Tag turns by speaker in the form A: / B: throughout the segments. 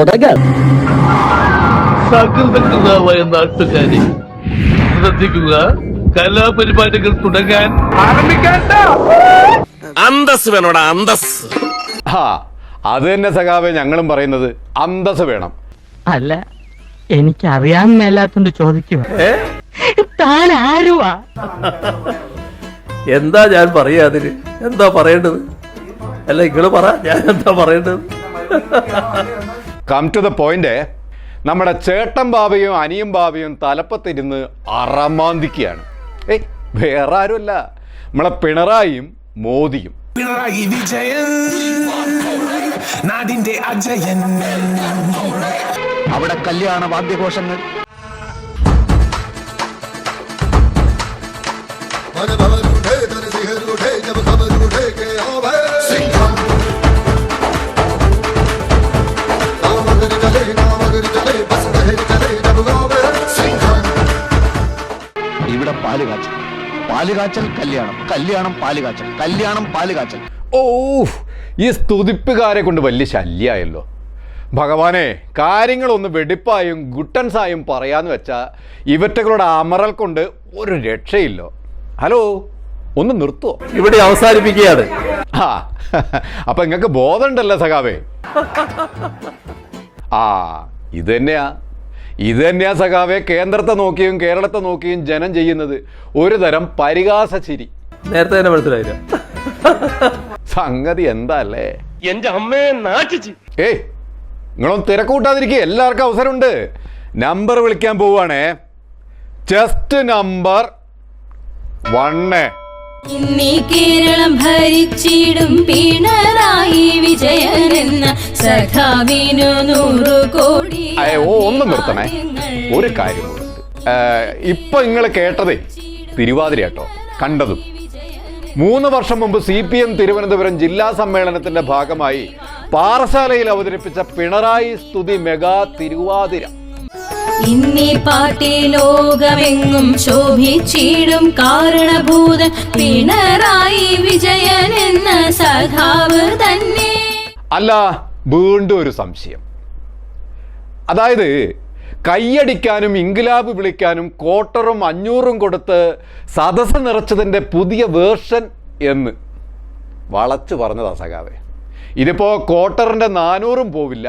A: തുടങ്ങാം.
B: സകൃതകൃതാവായ നാട്ടുകാരെ ശ്രദ്ധിക്കുക, കലാപരിപാടികൾ തുടങ്ങാൻ ആരംഭിക്കാൻ.
C: അന്തസ് വേണോടാ, അന്തസ്.
D: അത് തന്നെ സഖാവേ ഞങ്ങളും പറയുന്നത്, അന്തസ് വേണം.
A: അല്ല, എനിക്കറിയാൻ മേലാത്തോണ്ട് ചോദിക്കുക, താൻ ആരുവാ?
B: എന്താ ഞാൻ പറയാ, അതിന് എന്താ പറയേണ്ടത്? അല്ല, ഇങ്ങള് പറ, ഞാൻ എന്താ പറയേണ്ടത്?
D: Come to the point. നമ്മുടെ ചേട്ടൻ ബാബയും അനിയും ബാബയും തലപ്പത്തിരുന്ന് അറമാന്തിക്കുകയാണ്. വേറെ ആരുമല്ല, നമ്മളെ പിണറായിയും മോദിയും.
E: പിണറായി വിജയൻ, നാടിന്റെ അജയൻ.
A: അവിടെ കല്യാണ വാദ്യഘോഷങ്ങൾ, ഇവിടെ പാലുകാച്ചൽ, പാലുകാച്ചൽ കല്യാണം, കല്യാണം പാലുകാച്ചൽ, കല്യാണം പാലുകാച്ചൽ.
D: ഓ, ഈ സ്തുതിപ്പുകാരെ കൊണ്ട് വലിയ ശല്യമായല്ലോ. ഭഗവാനെ, കാര്യങ്ങളൊന്ന് വെടിപ്പായും ഗുട്ടൻസായും പറയാന്ന് വെച്ചാൽ ഇവറ്റകളുടെ അമറൽ കൊണ്ട് ഒരു രക്ഷയില്ലോ. ഹലോ, ഒന്ന് നിർത്തുവോ?
B: ഇവിടെ അവസാനിപ്പിക്കുകയാണ്.
D: അപ്പൊ നിങ്ങൾക്ക് ബോധമുണ്ടല്ലോ സഖാവേ. ഇത് തന്നെയാ സഖാവേ കേന്ദ്രത്തെ നോക്കിയും കേരളത്തെ നോക്കിയും ജനം ചെയ്യുന്നത്. ഒരു തരം പരിഹാസ ചിരി.
B: നേരത്തെ തന്നെ മനസ്സിലായില്ല.
D: സംഗതി എന്താ അല്ലേ?
C: എന്റെ അമ്മയെ നാട്ടിച്ച്.
D: നിങ്ങളൊന്നും തിരക്കൂട്ടാതിരിക്കുക, എല്ലാവർക്കും അവസരമുണ്ട്. നമ്പർ വിളിക്കാൻ പോവാണേ. Just number 1.
F: ഇന്നീ കേരളം ഭരിച്ചിടും പിണറായി വിജയനെന്ന സഖാവിനു 100 കോടി.
D: ഒന്ന് നിർത്തണേ, ഒരു കാര്യമുണ്ട്. ഇപ്പൊ നിങ്ങൾ കേട്ടതേ തിരുവാതിര കേട്ടോ, കണ്ടതും. 3 വർഷം മുമ്പ് CPM തിരുവനന്തപുരം ജില്ലാ സമ്മേളനത്തിന്റെ ഭാഗമായി പാറശാലയിൽ അവതരിപ്പിച്ച പിണറായി സ്തുതി മെഗാ തിരുവാതിര.
F: ഇന്നീ പാട്ടി ലോകമെങ്ങും ശോഭിച്ചിടും കാരണഭൂതൻ പിണറായി വിജയൻ എന്ന സഖാവ് തന്നെ.
D: അല്ല, വീണ്ടും ഒരു സംശയം. അതായത് കൈയടിക്കാനും ഇൻക്ലാബ് വിളിക്കാനും 1/4 500 കൊടുത്ത് സദസ്സ് നിറച്ചതിൻ്റെ പുതിയ വേർഷൻ എന്ന് വളച്ചു പറഞ്ഞതാ സഖാവേ. ഇതിപ്പോ 1/4 400 പോവില്ല,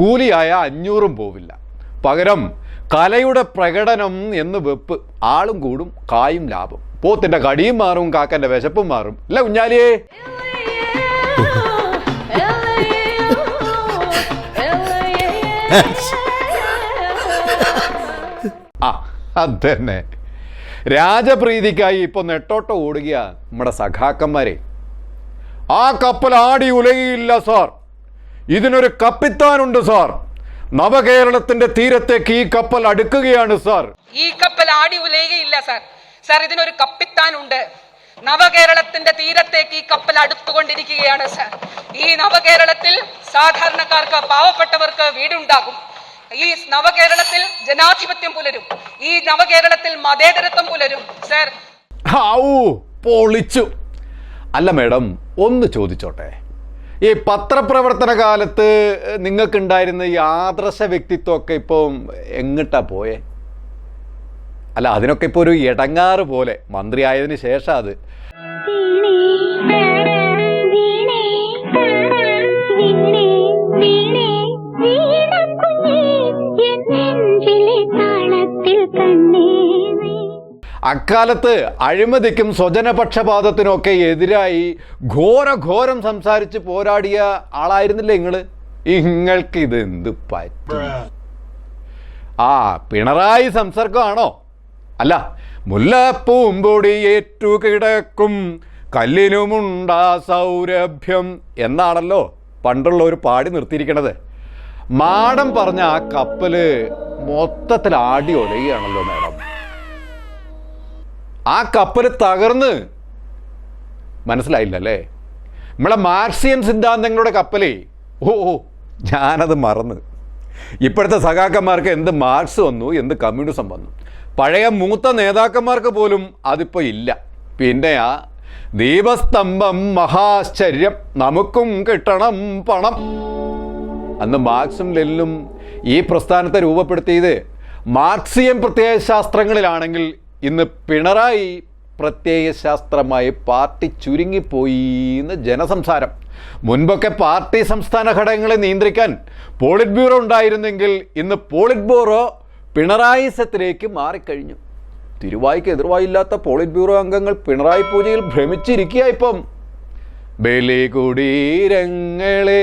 D: കൂലിയായ 500 പോവില്ല. പകരം കലയുടെ പ്രകടനം എന്ന് വെപ്പ്. ആളും കൂടും, കായും ലാഭം. പോത്തിന്റെ കടിയും മാറും, കാക്കന്റെ വിശപ്പും മാറും. അല്ല കുഞ്ഞാലിയേ? അതന്നെ, രാജപ്രീതിക്കായി ഇപ്പൊ നെട്ടോട്ടം ഓടുക നമ്മുടെ സഖാക്കന്മാരെ. ആ കപ്പൽ ആടി ഉലകിയില്ല സാർ, ഇതിനൊരു കപ്പിത്താനുണ്ട് സാർ. നവകേരളത്തിന്റെ തീരത്തേക്ക് ഈ കപ്പൽ അടുക്കുകയാണ് സാർ.
G: ഈ കപ്പൽ ആടി ഉലയുകയില്ല സാർ. സാർ, ഇതിനൊരു കപ്പിത്താനുണ്ട്. നവകേരളത്തിന്റെ തീരത്തേക്ക് ഈ കപ്പൽ അടുത്തുകൊണ്ടിരിക്കുകയാണ് സാർ. ഈ നവകേരളത്തിൽ സാധാരണക്കാർക്ക്, പാവപ്പെട്ടവർക്ക് വീടുണ്ടാകും. ഈ നവകേരളത്തിൽ ജനാധിപത്യം പുലരും. ഈ നവകേരളത്തിൽ മതേതരത്വം പുലരും സാർ.
D: പൊളിച്ചു. അല്ല മേഡം, ഒന്ന് ചോദിച്ചോട്ടെ, ഈ പത്രപ്രവർത്തന കാലത്ത് നിങ്ങൾക്കുണ്ടായിരുന്ന ഈ ആദർശ വ്യക്തിത്വമൊക്കെ ഇപ്പം എങ്ങിട്ടാ പോയേ? അല്ല, അതിനൊക്കെ ഇപ്പോൾ ഒരു ഇടങ്ങാറ് പോലെ മന്ത്രി ആയതിനു ശേഷം അത്. അക്കാലത്ത് അഴിമതിക്കും സ്വജനപക്ഷപാതത്തിനൊക്കെ എതിരായി ഘോരം സംസാരിച്ച് പോരാടിയ ആളായിരുന്നില്ലേ നിങ്ങള്? നിങ്ങൾക്ക് ഇത് എന്ത് പറ്റി? പിണറായി സംസർഗമാണോ? അല്ല, മുല്ലപ്പൂമ്പൊടി ഏറ്റുകിടക്കും കല്ലിനുമുണ്ടാ സൗരഭ്യം എന്നാണല്ലോ പണ്ടുള്ള ഒരു പാടി നിർത്തിയിരിക്കണത്. മാഡം പറഞ്ഞ ആ കപ്പല് മൊത്തത്തിൽ ആടി ഒലയുകയാണല്ലോ മേഡം. ആ കപ്പൽ തകർന്ന്, മനസ്സിലായില്ലല്ലേ? നമ്മളെ മാർക്സിയൻ സിദ്ധാന്തങ്ങളുടെ കപ്പലേ. ഞാനത് മറന്ന്. ഇപ്പോഴത്തെ സഖാക്കന്മാർക്ക് എന്ത് മാർക്സ് വന്നു, എന്ത് കമ്മ്യൂണിസം വന്നു. പഴയ മൂത്ത നേതാക്കന്മാർക്ക് പോലും അതിപ്പോൾ ഇല്ല. പിന്നെ ആ ദീപസ്തംഭം മഹാശ്ചര്യം, നമുക്കും കിട്ടണം പണം. അന്ന് മാർക്സും ലെനിനും ഈ പ്രസ്ഥാനത്തെ രൂപപ്പെടുത്തിയത് മാർക്സിയം പ്രത്യയശാസ്ത്രങ്ങളിലാണെങ്കിൽ ഇന്ന് പിണറായി പ്രത്യയശാസ്ത്രമായി പാർട്ടി ചുരുങ്ങിപ്പോയി എന്ന് ജനസംസാരം. മുൻപൊക്കെ പാർട്ടി സംസ്ഥാന ഘടകങ്ങളെ നിയന്ത്രിക്കാൻ പോളിറ്റ് ബ്യൂറോ ഉണ്ടായിരുന്നെങ്കിൽ ഇന്ന് പോളിറ്റ് ബ്യൂറോ പിണറായി സത്തിലേക്ക് മാറിക്കഴിഞ്ഞു. തിരുവായ്ക്ക് എതിർവായില്ലാത്ത പോളിറ്റ് ബ്യൂറോ അംഗങ്ങൾ പിണറായി പൂജയിൽ ഭ്രമിച്ചിരിക്കുക. ഇപ്പം ബലികുടീരങ്ങളെ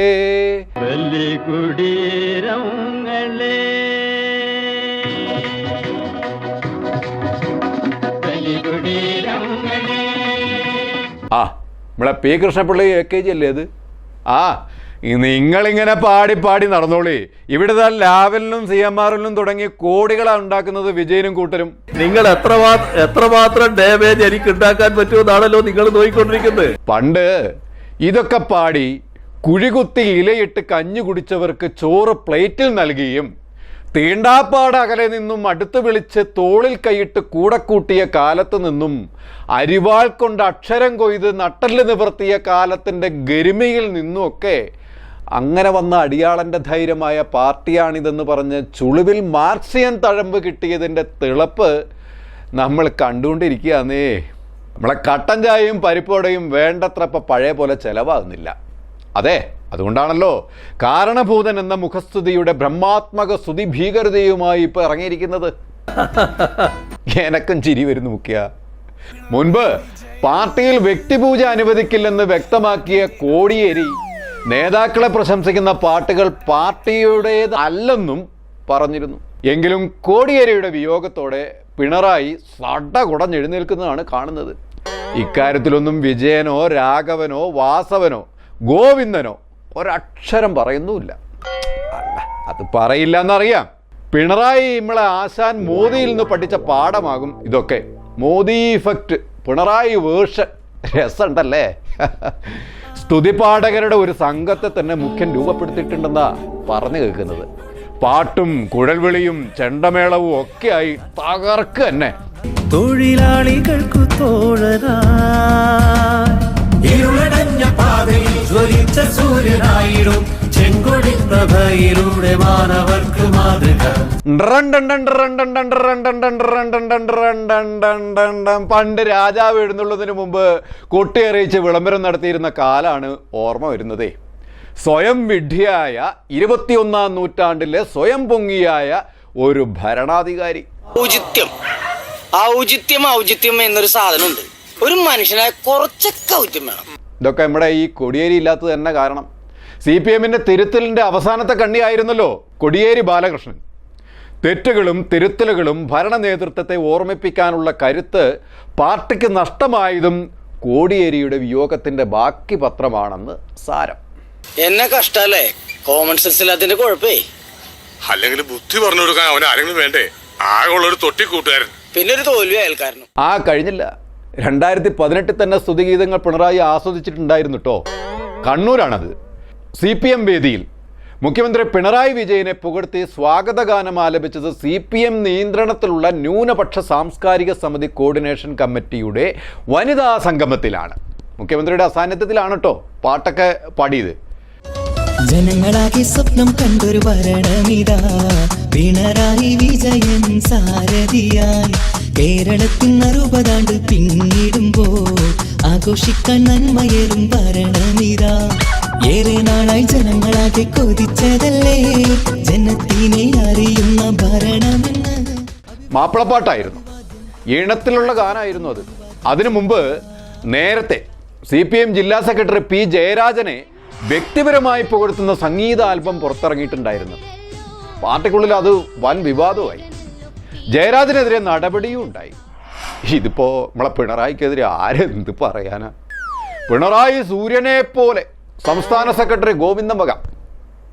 D: ആ നമ്മളെ പി കൃഷ്ണപിള്ളി AKG അല്ലേ അത്? ആ നിങ്ങളിങ്ങനെ പാടി പാടി നടന്നോളി. ഇവിടെ ലാവലിനും CMRലും തുടങ്ങി കോടികളാണ് ഉണ്ടാക്കുന്നത് വിജയനും കൂട്ടരും.
B: നിങ്ങൾ എത്രമാത്രം ഡാമേജ് എനിക്ക് ഉണ്ടാക്കാൻ പറ്റുമെന്നാണല്ലോ നിങ്ങൾ നോക്കിക്കൊണ്ടിരിക്കുന്നത്.
D: പണ്ട് ഇതൊക്കെ പാടി കുഴികുത്തി ഇലയിട്ട് കഞ്ഞു കുടിച്ചവർക്ക് ചോറ് പ്ലേറ്റിൽ നൽകിയും തീണ്ടാപ്പാട് അകലെ നിന്നും അടുത്ത് വിളിച്ച് തോളിൽ കൈയിട്ട് കൂടെ കൂട്ടിയ കാലത്ത് നിന്നും അരിവാൾ കൊണ്ട് അക്ഷരം കൊയ്ത് നട്ടല് നിവർത്തിയ കാലത്തിൻ്റെ ഗരിമയിൽ നിന്നുമൊക്കെ അങ്ങനെ വന്ന അടിയാളൻ്റെ ധൈര്യമായ പാർട്ടിയാണിതെന്ന് പറഞ്ഞ് ചുളിവിൽ മാർക്സിയൻ തഴമ്പ് കിട്ടിയതിൻ്റെ തിളപ്പ് നമ്മൾ കണ്ടുകൊണ്ടിരിക്കുകയാന്നേ. നമ്മളെ കട്ടൻ ചായയും പരിപ്പോടയും വേണ്ടത്ര ഇപ്പം പഴയ പോലെ ചിലവാകുന്നില്ല. അതെ, അതുകൊണ്ടാണല്ലോ കാരണഭൂതൻ എന്ന മുഖസ്തുതിയുടെ ബ്രഹ്മാത്മക സ്തുതി ഭീകരതയുമായി ഇപ്പൊ ഇറങ്ങിയിരിക്കുന്നത്. എനക്കും ചിരി വരുന്നു മുഖ്യ. മുൻപ് പാർട്ടിയിൽ വ്യക്തിപൂജ അനുവദിക്കില്ലെന്ന് വ്യക്തമാക്കിയ കോടിയേരി നേതാക്കളെ പ്രശംസിക്കുന്ന പാട്ടുകൾ പാർട്ടിയുടേത് അല്ലെന്നും പറഞ്ഞിരുന്നു. എങ്കിലും കോടിയേരിയുടെ വിയോഗത്തോടെ പിണറായി സട കുടഞ്ഞെഴുന്നേൽക്കുന്നതാണ് കാണുന്നത്. ഇക്കാര്യത്തിലൊന്നും വിജയനോ രാഘവനോ വാസവനോ ഗോവിന്ദനോ ഒരക്ഷരം പറയുന്നുമില്ല. അല്ല, അത് പറയില്ല എന്നറിയാം. പിണറായി നമ്മളെ ആശാൻ മോദിയിൽ നിന്ന് പഠിച്ച പാഠമാകും ഇതൊക്കെ. Modi effect, Pinarayi version. രസമുണ്ടല്ലേ? സ്തുതിപാഠകരുടെ ഒരു സംഘത്തെ തന്നെ മുഖ്യൻ രൂപപ്പെടുത്തിയിട്ടുണ്ടെന്നാ പറഞ്ഞു കേൾക്കുന്നത്. പാട്ടും കുഴൽവിളിയും ചെണ്ടമേളവും ഒക്കെയായി തകർക്ക് തന്നെ.
E: തൊഴിലാളികൾക്കു തോഴനാ പാതയിൽ ജ്വലിച്ച സൂര്യനായിടും ചെങ്കൊടി പ്രഭയിലൂടെ മാനവർക്ക് മാതൃക.
D: പണ്ട് രാജാവ് എഴുന്നള്ളുന്നതിന് മുമ്പ് കൊട്ടിയറിയിച്ച് വിളംബരം നടത്തിയിരുന്ന കാലാണ് ഓർമ്മ വരുന്നതേ. സ്വയം വിഡ്ഢിയായ 21ാം നൂറ്റാണ്ടിലെ സ്വയം പൊങ്ങിയായ ഒരു ഭരണാധികാരി.
H: ഔചിത്യം എന്നൊരു സാധനമുണ്ട്. ഒരു മനുഷ്യനായ കുറച്ചൊക്കെ ഔചിത്യം വേണം.
D: ഇതൊക്കെ നമ്മുടെ ഈ കൊടിയേരി ഇല്ലാത്തത് തന്നെ കാരണം. CPMന്റെ തിരുത്തലിന്റെ അവസാനത്തെ കണ്ണിയായിരുന്നല്ലോ കൊടിയേരി ബാലകൃഷ്ണൻ. തെറ്റുകളും തിരുത്തലുകളും ഭരണ നേതൃത്വത്തെ ഓർമ്മിപ്പിക്കാനുള്ള കരുത്ത് പാർട്ടിക്ക് നഷ്ടമായതും കോടിയേരിയുടെ വിയോഗത്തിന്റെ ബാക്കി പത്രമാണെന്ന് സാരം.
H: എന്നെ കഷ്ടല്ലേ, കോമൺ സെൻസ് ഇല്ലാത്തതിന്റെ കുഴപ്പേ.
C: അല്ലെങ്കിൽ ബുദ്ധി പറഞ്ഞു കൊടുക്കാൻ അവൻ ആരെങ്കിലും വേണ്ടേ? ആകെയുള്ളൊരു തൊട്ടിക്കൂട്ടുകാരൻ, പിന്നെ ഒരു തോൽവി അയൽക്കാരനും.
D: കഴിഞ്ഞില്ല. 2018 തന്നെ സ്തുതിഗീതങ്ങൾ പിണറായി ആസ്വദിച്ചിട്ടുണ്ടായിരുന്നു കേട്ടോ. കണ്ണൂരാണത്. CPM വേദിയിൽ മുഖ്യമന്ത്രി പിണറായി വിജയനെ പുകഴ്ത്തി സ്വാഗതഗാനം ആലപിച്ചത് CPM നിയന്ത്രണത്തിലുള്ള ന്യൂനപക്ഷ സാംസ്കാരിക സമിതി കോർഡിനേഷൻ കമ്മിറ്റിയുടെ വനിതാ സംഗമത്തിലാണ്. മുഖ്യമന്ത്രിയുടെ അസാന്നിധ്യത്തിലാണ് കേട്ടോ പാട്ടൊക്കെ പാടിയത്.
I: ജനങ്ങളാകെ സ്വപ്നം കണ്ടൊരു ഭരണമിതാ, പിണറായി വിജയൻ സാരഥിയായി. കേരളത്തിൽ 60 ആണ്ട് പിന്നിടുമ്പോൾ ആഘോഷിക്കാൻ നന്മയേറും ഭരണമിതാ. ഏറെ നാളായി ജനങ്ങളാകെ കൊതിച്ചതല്ലേ ജനത്തിനെ അറിയുന്ന ഭരണമെന്ന്.
D: മാപ്പിളപ്പാട്ടായിരുന്നു, ഈണത്തിലുള്ള ഗാനമായിരുന്നു അത്. അതിനു മുമ്പ് നേരത്തെ CPM ജില്ലാ സെക്രട്ടറി P ജയരാജനെ വ്യക്തിപരമായി പുകഴ്ത്തുന്ന സംഗീത ആൽബം പുറത്തിറങ്ങിയിട്ടുണ്ടായിരുന്നു. പാർട്ടിക്കുള്ളിൽ അത് വൻ വിവാദമായി. ജയരാജനെതിരെ നടപടിയും ഉണ്ടായി. ഇതിപ്പോ നമ്മളെ പിണറായിക്കെതിരെ ആരെന്ത് പറയാനാ? പിണറായി സൂര്യനെ പോലെ സംസ്ഥാന സെക്രട്ടറി ഗോവിന്ദൻ വക.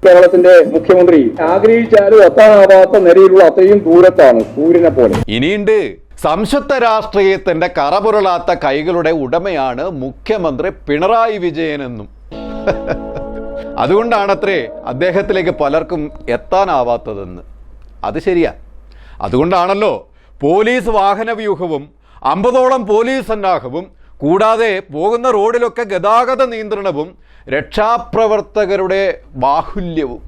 J: കേരളത്തിന്റെ മുഖ്യമന്ത്രി ആഗ്രഹിച്ചാലും എത്താനാവാത്ത നിലയിലുള്ള അത്രയും ദൂരത്താണ് സൂര്യനെ പോലെ.
D: ഇനിയുണ്ട്. സംശുദ്ധ രാഷ്ട്രീയത്തിന്റെ കറപുരളാത്ത കൈകളുടെ ഉടമയാണ് മുഖ്യമന്ത്രി പിണറായി വിജയനെന്നും. അതുകൊണ്ടാണത്രേ അദ്ദേഹത്തിലേക്ക് പലർക്കും എത്താനാവാത്തതെന്ന്. അത് ശരിയാ. അതുകൊണ്ടാണല്ലോ പോലീസ് വാഹന വ്യൂഹവും 50ഓളം പോലീസ് സന്നാഹവും കൂടാതെ പോകുന്ന റോഡിലൊക്കെ ഗതാഗത നിയന്ത്രണവും രക്ഷാപ്രവർത്തകരുടെ ബാഹുല്യവും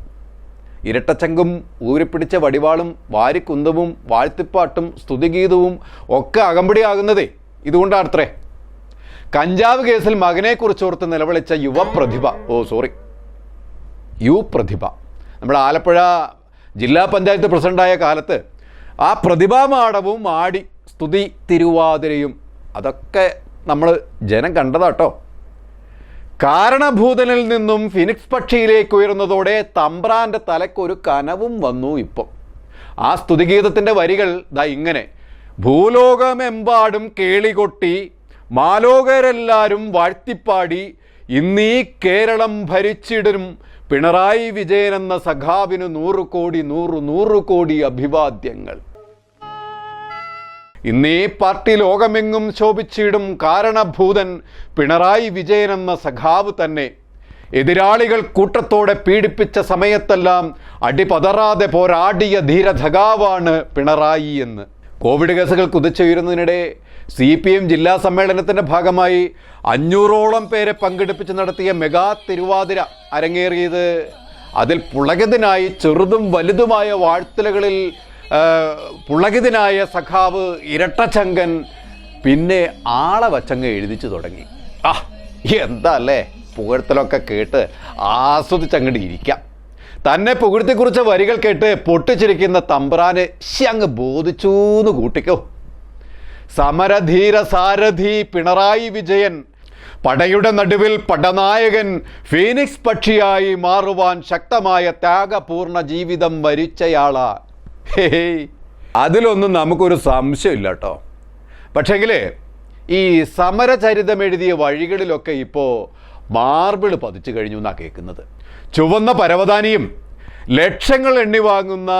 D: ഇരട്ടച്ചങ്കും ഊരിപ്പിടിച്ച വടിവാളും വാരിക്കുന്തവും വാഴ്ത്തിപ്പാട്ടും സ്തുതിഗീതവും ഒക്കെ അകമ്പടിയാകുന്നതേ ഇതുകൊണ്ടാണത്രേ. കഞ്ചാവ് കേസിൽ മകനെക്കുറിച്ചോർത്ത് നിലവിളിച്ച പ്രതിഭ നമ്മുടെ ആലപ്പുഴ ജില്ലാ പഞ്ചായത്ത് പ്രസിഡന്റായ കാലത്ത് ആ പ്രതിഭാമാടവും ആടി സ്തുതി തിരുവാതിരയും അതൊക്കെ നമ്മൾ ജനം കണ്ടതാട്ടോ. കാരണഭൂതനിൽ നിന്നും ഫിനിക്സ് പക്ഷിയിലേക്ക് ഉയർന്നതോടെ തമ്പ്രാൻ്റെ തലക്കൊരു കനവും വന്നു. ഇപ്പം ആ സ്തുതിഗീതത്തിൻ്റെ വരികൾ ദാ ഇങ്ങനെ: ഭൂലോകമെമ്പാടും കേളികൊട്ടി മാലോകരെല്ലാരും വാഴ്ത്തിപ്പാടി ഇന്നീ കേരളം ഭരിച്ചിടും പിണറായി വിജയൻ എന്ന സഖാവിന് 100 കോടി അഭിവാദ്യങ്ങൾ. ഇന്നീ പാർട്ടി ലോകമെങ്ങും ശോഭിച്ചിടും കാരണഭൂതൻ പിണറായി വിജയൻ എന്ന സഖാവ് തന്നെ. എതിരാളികൾ കൂട്ടത്തോടെ പീഡിപ്പിച്ച സമയത്തെല്ലാം അടിപതറാതെ പോരാടിയ ധീരസഖാവാണ് പിണറായി എന്ന്. കോവിഡ് കേസുകൾ കുതിച്ചുയരുന്നതിനിടെ CPM ജില്ലാ സമ്മേളനത്തിൻ്റെ ഭാഗമായി 500ഓളം പേരെ പങ്കെടുപ്പിച്ച് നടത്തിയ മെഗാ തിരുവാതിര അരങ്ങേറിയത് അതിൽ പുളകിതനായി ചെറുതും വലുതുമായ വാഴ്ത്തലുകളിൽ പുളകിതനായ സഖാവ് ഇരട്ടച്ചങ്കൻ പിന്നെ ആളെ വച്ചങ്ങ് എഴുതിച്ചു തുടങ്ങി. എന്താ അല്ലേ, പുകഴ്ത്തലൊക്കെ കേട്ട് ആസ്വദിച്ചങ്ങോട്ട് ഇരിക്കാം. തന്നെ പുകഴ്ത്തിക്കുറിച്ച വരികൾ കേട്ട് പൊട്ടിച്ചിരിക്കുന്ന തമ്പ്രാനെ അങ്ങ് ബോധിച്ചൂന്ന് കൂട്ടിക്കോ. സമരധീര സാരഥി പിണറായി വിജയൻ, പടയുടെ നടുവിൽ പടനായകൻ, ഫീനിക്സ് പക്ഷിയായി മാറുവാൻ ശക്തമായ ത്യാഗപൂർണ ജീവിതം വരിച്ചയാളാ. അതിലൊന്നും നമുക്കൊരു സംശയമില്ല കേട്ടോ. പക്ഷേങ്കിൽ ഈ സമരചരിതം എഴുതിയ വഴികളിലൊക്കെ ഇപ്പോൾ മാർബിൾ പതിച്ചു കഴിഞ്ഞു എന്നാണ് കേൾക്കുന്നത്. ചുവന്ന പരവതാനിയും ലക്ഷങ്ങൾ എണ്ണി വാങ്ങുന്ന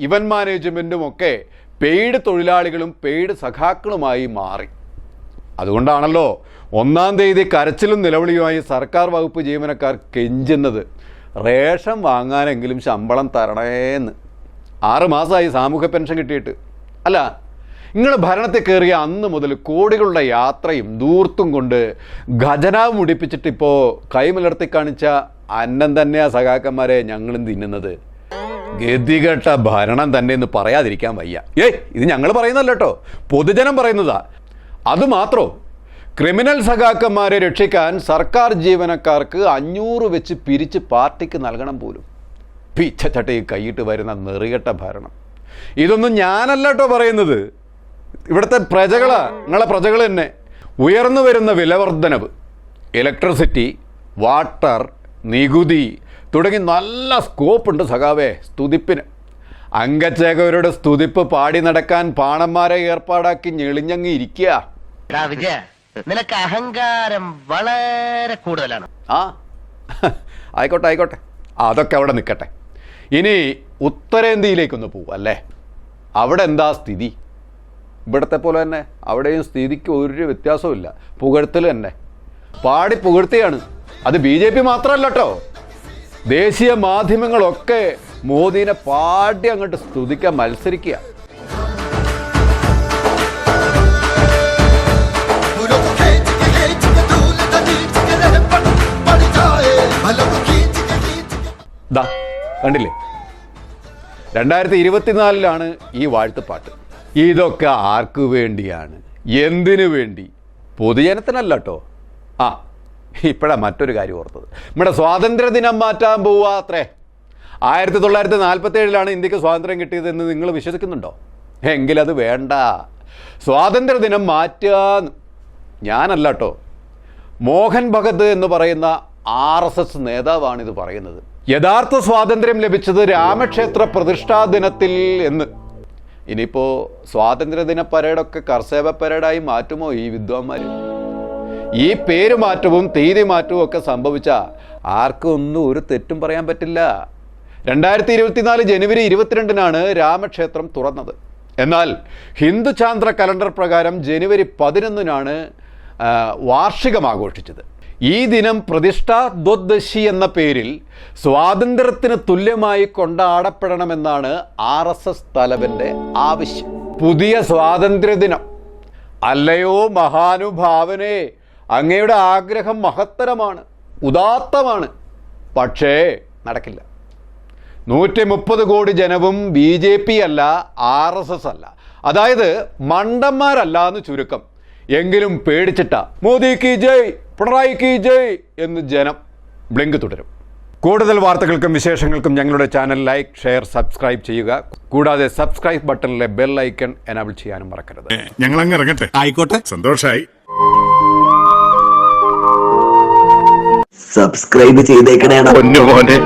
D: ഇവന്റ് മാനേജ്മെൻറ്റും ഒക്കെ പെയ്ഡ് തൊഴിലാളികളും പെയ്ഡ് സഖാക്കളുമായി മാറി. അതുകൊണ്ടാണല്ലോ 1-ാം തീയതി കരച്ചിലും നിലവിളിയുമായി സർക്കാർ വകുപ്പ് ജീവനക്കാർ കെഞ്ചുന്നത്, റേഷൻ വാങ്ങാനെങ്കിലും ശമ്പളം തരണേന്ന്. 6 മാസമായി സാമൂഹ്യ പെൻഷൻ കിട്ടിയിട്ട്. അല്ല, നിങ്ങൾ ഭരണത്തിൽ കയറിയ അന്ന് മുതൽ കോടികളുടെ യാത്രയും ദൂർത്തും കൊണ്ട് ഖജനാവ് മുടിപ്പിച്ചിട്ടിപ്പോൾ കൈമലർത്തി കാണിച്ച അന്നം തന്നെയാ സഖാക്കന്മാരെ ഞങ്ങളും തിന്നുന്നത്. ഗതികെട്ട ഭരണം തന്നെ എന്ന് പറയാതിരിക്കാൻ വയ്യ. ഇത് ഞങ്ങൾ പറയുന്നല്ല കേട്ടോ, പൊതുജനം പറയുന്നതാ. അതുമാത്രോ, ക്രിമിനൽ സഖാക്കന്മാരെ രക്ഷിക്കാൻ സർക്കാർ ജീവനക്കാർക്ക് 500 വെച്ച് പിരിച്ച് പാർട്ടിക്ക് നൽകണം പോലും. പിച്ചച്ചട്ടയിൽ കൈയിട്ട് വരുന്ന നെറികെട്ട ഭരണം. ഇതൊന്നും ഞാനല്ല കേട്ടോ പറയുന്നത്, ഇവിടുത്തെ പ്രജകളാ, നിങ്ങളെ പ്രജകൾ തന്നെ. ഉയർന്നു വരുന്ന വിലവർദ്ധനവ്, ഇലക്ട്രിസിറ്റി, വാട്ടർ, നികുതി തുടങ്ങി നല്ല സ്കോപ്പുണ്ട് സഖാവേ സ്തുതിപ്പിന്. അംഗച്ചേകവരുടെ സ്തുതിപ്പ് പാടി നടക്കാൻ പാണന്മാരെ ഏർപ്പാടാക്കി ഞെളിഞ്ഞങ്ങി ഇരിക്കുക.
A: നിനക്ക് അഹങ്കാരം വളരെ കൂടുതലാണ്.
D: ആയിക്കോട്ടെ, അതൊക്കെ അവിടെ നിൽക്കട്ടെ. ഇനി ഉത്തരേന്ത്യയിലേക്കൊന്ന് പോവും അല്ലേ. അവിടെ എന്താ സ്ഥിതി? ഇവിടത്തെ പോലെ തന്നെ അവിടെയും സ്ഥിതിക്ക് ഒരു വ്യത്യാസവും. പുകഴ്ത്തൽ തന്നെ, പാടി പുകഴ്ത്തിയാണ്. അത് BJP മാത്രമല്ല കേട്ടോ, ദേശീയ മാധ്യമങ്ങളൊക്കെ മോദിനെ പാടി അങ്ങോട്ട് സ്തുതിക്കാൻ മത്സരിക്കുക. കണ്ടില്ലേ, 2024 ഈ വാഴ്ത്തുപാട്ട്. ഇതൊക്കെ ആർക്കു വേണ്ടിയാണ്, എന്തിനു വേണ്ടി? പൊതുജനത്തിനല്ല കേട്ടോ. ഇപ്പോഴാണ് മറ്റൊരു കാര്യം ഓർത്തത്. നമ്മുടെ സ്വാതന്ത്ര്യദിനം മാറ്റാൻ പോവുക അത്രേ. 1947 ഇന്ത്യക്ക് സ്വാതന്ത്ര്യം കിട്ടിയതെന്ന് നിങ്ങൾ വിശ്വസിക്കുന്നുണ്ടോ? എങ്കിലത് വേണ്ട. സ്വാതന്ത്ര്യദിനം മാറ്റാന്ന് ഞാനല്ല കേട്ടോ, മോഹൻ ഭഗത് എന്ന് പറയുന്ന RSS നേതാവാണിത് പറയുന്നത്. യഥാർത്ഥ സ്വാതന്ത്ര്യം ലഭിച്ചത് രാമക്ഷേത്ര പ്രതിഷ്ഠാ ദിനത്തിൽ എന്ന്. ഇനിയിപ്പോൾ സ്വാതന്ത്ര്യദിന പരേഡൊക്കെ കർസേവ പരേഡായി മാറ്റുമോ ഈ വിദ്വാന്മാർ? ഈ പേര് മാറ്റവും തീയതി മാറ്റവും ഒക്കെ സംഭവിച്ച ആർക്കും ഒന്നും ഒരു തെറ്റും പറയാൻ പറ്റില്ല. 2024 ജനുവരി 22 രാമക്ഷേത്രം തുറന്നത്. എന്നാൽ ഹിന്ദു ചാന്ദ്ര കലണ്ടർ പ്രകാരം ജനുവരി 11 വാർഷികം ആഘോഷിച്ചത്. ഈ ദിനം പ്രതിഷ്ഠാ ദ്വദശി എന്ന പേരിൽ സ്വാതന്ത്ര്യത്തിന് തുല്യമായി കൊണ്ടാടപ്പെടണമെന്നാണ് RSS തലവന്റെ ആവശ്യം. പുതിയ സ്വാതന്ത്ര്യദിനം അല്ലയോ മഹാനുഭാവനെ, അങ്ങയുടെ ആഗ്രഹം മഹത്തരമാണ്, ഉദാത്തമാണ്. പക്ഷേ നടക്കില്ല. 130 കോടി ജനവും BJP അല്ല, RSS അല്ല. അതായത് മണ്ടന്മാരല്ല എന്ന് ചുരുക്കം. എങ്കിലും പേടിച്ചിട്ട മോദി കി ജയ്, പിണറായി കി ജയ് എന്ന് ജനം. ബ്ലിങ്ക് തുടരും. കൂടുതൽ വാർത്തകൾക്കും വിശേഷങ്ങൾക്കും ഞങ്ങളുടെ ചാനൽ ലൈക്ക്, ഷെയർ, സബ്സ്ക്രൈബ് ചെയ്യുക. കൂടാതെ സബ്സ്ക്രൈബ് ബട്ടണിലെ ബെൽ ഐക്കൺ എനേബിൾ ചെയ്യാനും മറക്കരുത്.
C: ഞങ്ങൾ അങ്ങ് ഇറങ്ങട്ടെ. ആയിക്കോട്ടെ, സന്തോഷായി.
I: സബ്സ്ക്രൈബ് ചെയ്തേക്കണേ.
B: പൊന്നു മോനെ.